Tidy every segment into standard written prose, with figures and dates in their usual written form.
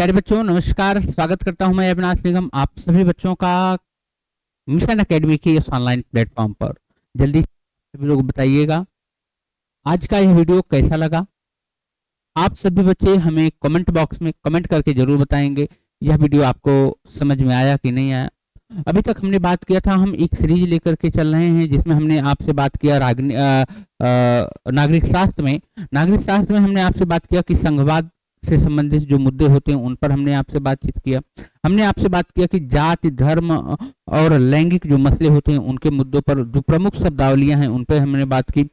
प्यारे बच्चों नमस्कार, स्वागत करता हूं मैं अविनाश निगम आप सभी बच्चों का मिशन एकेडमी के इस ऑनलाइन प्लेटफॉर्म पर। जल्दी से सभी लोग बताइएगा आज का यह वीडियो कैसा लगा। आप सभी बच्चे हमें कमेंट बॉक्स में कमेंट करके जरूर बताएंगे यह वीडियो आपको समझ में आया कि नहीं आया। अभी तक हमने बात किया था, हम एक सीरीज लेकर के चल रहे हैं जिसमें हमने आपसे बात किया नागरिक शास्त्र में हमने आपसे बात किया कि संघवाद से संबंधित जो मुद्दे होते हैं उन पर हमने आपसे बातचीत किया। हमने आपसे बात किया कि जाति धर्म और लैंगिक जो मसले होते हैं उनके मुद्दों पर जो प्रमुख शब्दावलियां हैं उन पर हमने बात की।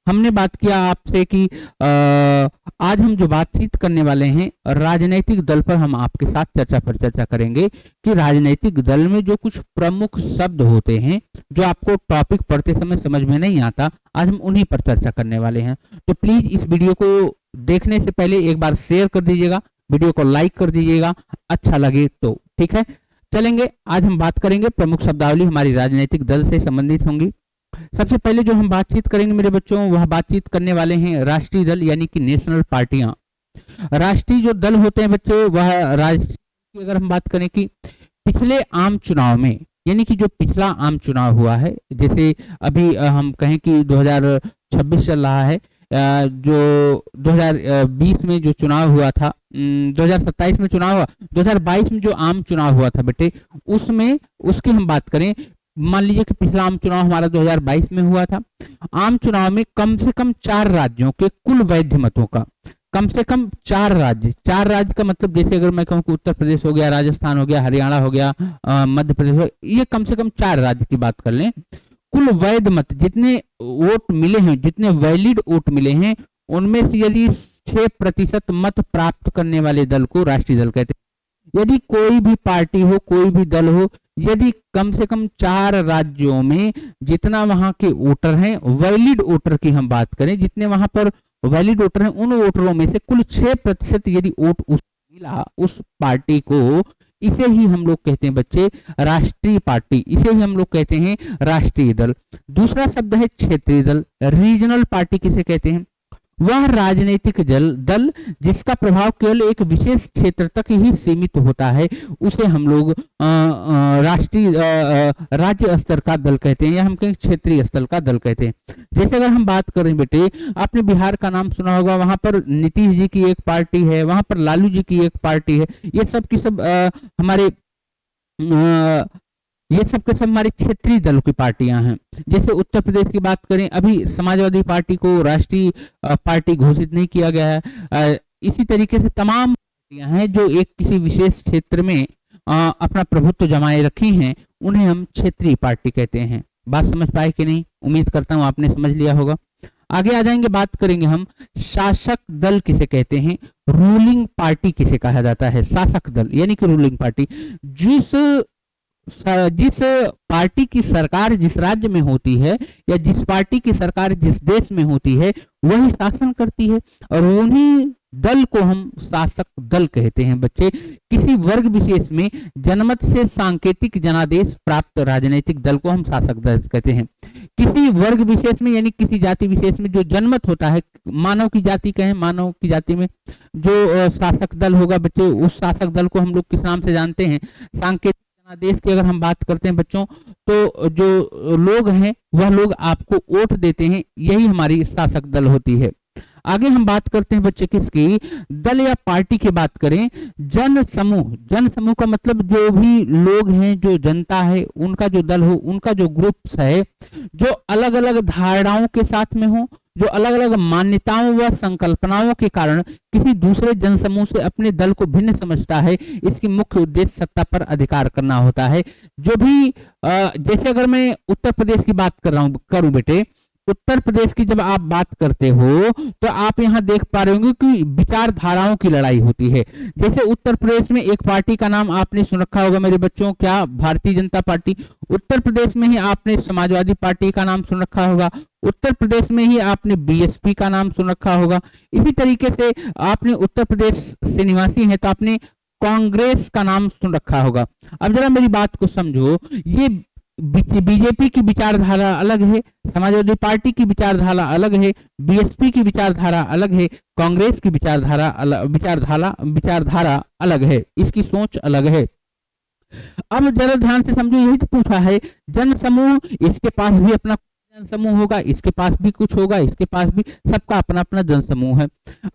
हमने बात किया आपसे कि आज हम जो बातचीत करने वाले हैं राजनीतिक दल पर हम आपके साथ चर्चा करेंगे कि राजनीतिक दल में जो कुछ प्रमुख शब्द होते हैं जो आपको टॉपिक पढ़ते समय समझ में नहीं आता, आज हम उन्हीं पर चर्चा करने वाले हैं। तो प्लीज इस वीडियो को देखने से पहले एक बार शेयर कर दीजिएगा, वीडियो को लाइक कर दीजिएगा अच्छा लगे तो। ठीक है, चलेंगे। आज हम बात करेंगे प्रमुख शब्दावली हमारी राजनीतिक दल से संबंधित होंगी। सबसे पहले जो हम बातचीत करेंगे मेरे बच्चों, वह बातचीत करने वाले हैं राष्ट्रीय दल यानी कि नेशनल पार्टियां। राष्ट्रीय जो दल होते हैं बच्चों वह राष्ट्रीय, अगर हम बात करें कि पिछले आम चुनाव में यानी कि जो पिछला आम चुनाव हुआ है, जैसे अभी हम कहें कि 2026 चल रहा है, जो 2020 में जो चुनाव हुआ था, 2027 में चुनाव हुआ, 2022 में जो आम चुनाव हुआ था बेटे, उसमें उसकी हम बात करें। मान लीजिए कि पिछला आम चुनाव हमारा 2022 में हुआ था। आम चुनाव में कम से कम 4 राज्यों के कुल वैध मतों का, कम से कम 4 राज्य का मतलब जैसे अगर मैं कहूँ कि उत्तर प्रदेश हो गया, राजस्थान हो गया, हरियाणा हो गया, मध्य प्रदेश हो गया, ये कम से कम 4 राज्य की बात कर लें। कुल वैध मत जितने वोट मिले हैं, जितने वैलिड वोट मिले हैं, उनमें से यदि 6% मत प्राप्त करने वाले दल को राष्ट्रीय दल कहते हैं। यदि कोई भी पार्टी हो, कोई भी दल हो, यदि कम से कम 4 राज्यों में जितना वहां के वोटर हैं, वैलिड वोटर की हम बात करें, जितने वहां पर वैलिड वोटर हैं, उन वोटरों में से कुल 6% यदि वोट मिला उस पार्टी को, इसे ही हम लोग कहते हैं बच्चे राष्ट्रीय पार्टी, इसे ही हम लोग कहते हैं राष्ट्रीय दल। दूसरा शब्द है क्षेत्रीय दल। रीजनल पार्टी किसे कहते हैं? वह राजनीतिक दल जिसका प्रभाव केवल एक विशेष क्षेत्र तक ही सीमित होता है, उसे हम लोग राष्ट्रीय राज्य स्तर का दल कहते हैं, या हम कहें क्षेत्रीय स्तर का दल कहते हैं। जैसे अगर हम बात करें बेटे, आपने बिहार का नाम सुना होगा, वहां पर नीतीश जी की एक पार्टी है, वहां पर लालू जी की एक पार्टी है। ये सब की सब हमारे ये सब के सब हमारे क्षेत्रीय दल की पार्टियां हैं। जैसे उत्तर प्रदेश की बात करें, अभी समाजवादी पार्टी को राष्ट्रीय पार्टी घोषित नहीं किया गया है। इसी तरीके से तमाम पार्टियां हैं जो एक किसी विशेष क्षेत्र में अपना प्रभुत्व जमाए रखी हैं, उन्हें हम क्षेत्रीय पार्टी कहते हैं। बात समझ पाए कि नहीं? उम्मीद करता हूं आपने समझ लिया होगा। आगे आ जाएंगे, बात करेंगे हम शासक दल किसे कहते हैं, रूलिंग पार्टी किसे कहा जाता है। शासक दल यानी कि रूलिंग पार्टी, जिस पार्टी की सरकार जिस राज्य में होती है या जिस पार्टी की सरकार जिस देश में होती है वही शासन करती है, और उन्हीं दल को हम शासक दल कहते हैं बच्चे। किसी वर्ग विशेष में जनमत से सांकेतिक जनादेश प्राप्त राजनीतिक दल को हम शासक दल कहते हैं। किसी वर्ग विशेष में यानी किसी जाति विशेष में जो जनमत होता है, मानव की जाति कहें, मानव की जाति में जो शासक दल होगा बच्चे, उस शासक दल को हम लोग किस नाम से जानते हैं? सांकेतिक देश की अगर हम बात करते हैं बच्चों, तो जो लोग हैं वह लोग आपको वोट देते हैं, यही हमारी शासक दल होती है। आगे हम बात करते हैं बच्चे किसकी? दल या पार्टी की बात करें, जन समूह का मतलब जो भी लोग हैं, जो जनता है, उनका जो दल हो, उनका जो ग्रुप्स है, जो अलग अलग धारणाओं के साथ में हो, जो अलग अलग मान्यताओं व संकल्पनाओं के कारण किसी दूसरे जनसमूह से अपने दल को भिन्न समझता है। इसकी मुख्य उद्देश्य सत्ता पर अधिकार करना होता है। जो भी जैसे अगर मैं उत्तर प्रदेश की बात करूं बेटे, उत्तर प्रदेश की जब आप बात करते हो तो आप यहां देख पा रहे होंगे कि विचारधाराओं की लड़ाई होती है। जैसे उत्तर प्रदेश में एक पार्टी का नाम आपने सुन रखा होगा मेरे बच्चों, क्या? भारतीय जनता पार्टी। उत्तर प्रदेश में ही आपने समाजवादी पार्टी का नाम सुन रखा होगा, उत्तर प्रदेश में ही आपने बीएसपी का नाम सुन रखा होगा। इसी तरीके से आपने उत्तर प्रदेश से निवासी हैं तो आपने कांग्रेस का नाम सुन रखा होगा। अब जरा मेरी बात को समझो, ये बीजेपी की विचारधारा अलग है, समाजवादी पार्टी की विचारधारा अलग है, बीएसपी की विचारधारा अलग है, कांग्रेस की विचारधारा अलग है, इसकी सोच अलग है। अब जरा ध्यान से समझो, यही तो पूछा है, जन समूह, इसके पास भी अपना जन समूह होगा, इसके पास भी कुछ होगा, इसके पास भी, सबका अपना अपना जन समूह है।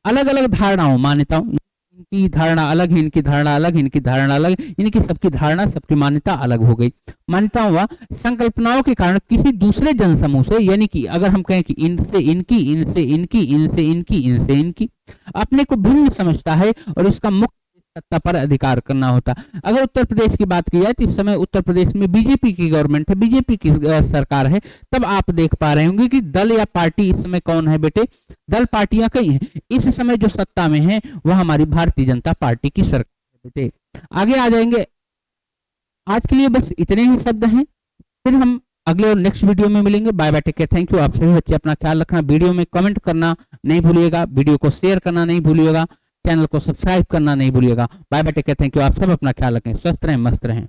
अलग अलग धारणाओं, मान्यताओं, इनकी धारणा अलग है, इनकी धारणा अलग है, इनकी धारणा अलग, इनकी सबकी धारणा, सबकी मान्यता अलग हो गई। मान्यताओं व संकल्पनाओं के कारण किसी दूसरे जन समूह से, यानी कि अगर हम कहें कि इनसे इनकी, इनसे इनकी, इनसे इनकी, इनसे इनकी, अपने को भिन्न समझता है और इसका मुख्य सत्ता पर अधिकार करना होता। अगर उत्तर प्रदेश की बात की जाए तो इस समय उत्तर प्रदेश में बीजेपी की गवर्नमेंट है, बीजेपी की सरकार है, तब आप देख पा रहे होंगे कि दल या पार्टी इस समय कौन है बेटे, दल पार्टियां कई हैं, इस समय जो सत्ता में है वह हमारी भारतीय जनता पार्टी की सरकार है बेटे। आगे आ जाएंगे, आज के लिए बस इतने ही शब्द हैं, फिर हम अगले और नेक्स्ट वीडियो में मिलेंगे। Bye bye, take care, thank you. आप सभी बच्चे अपना ख्याल रखना, वीडियो में कमेंट करना नहीं भूलिएगा, वीडियो को शेयर करना नहीं भूलिएगा, चैनल को सब्सक्राइब करना नहीं भूलिएगा। Bye bye, take care, thank you. आप सब अपना ख्याल रखें, स्वस्थ रहें, मस्त रहें।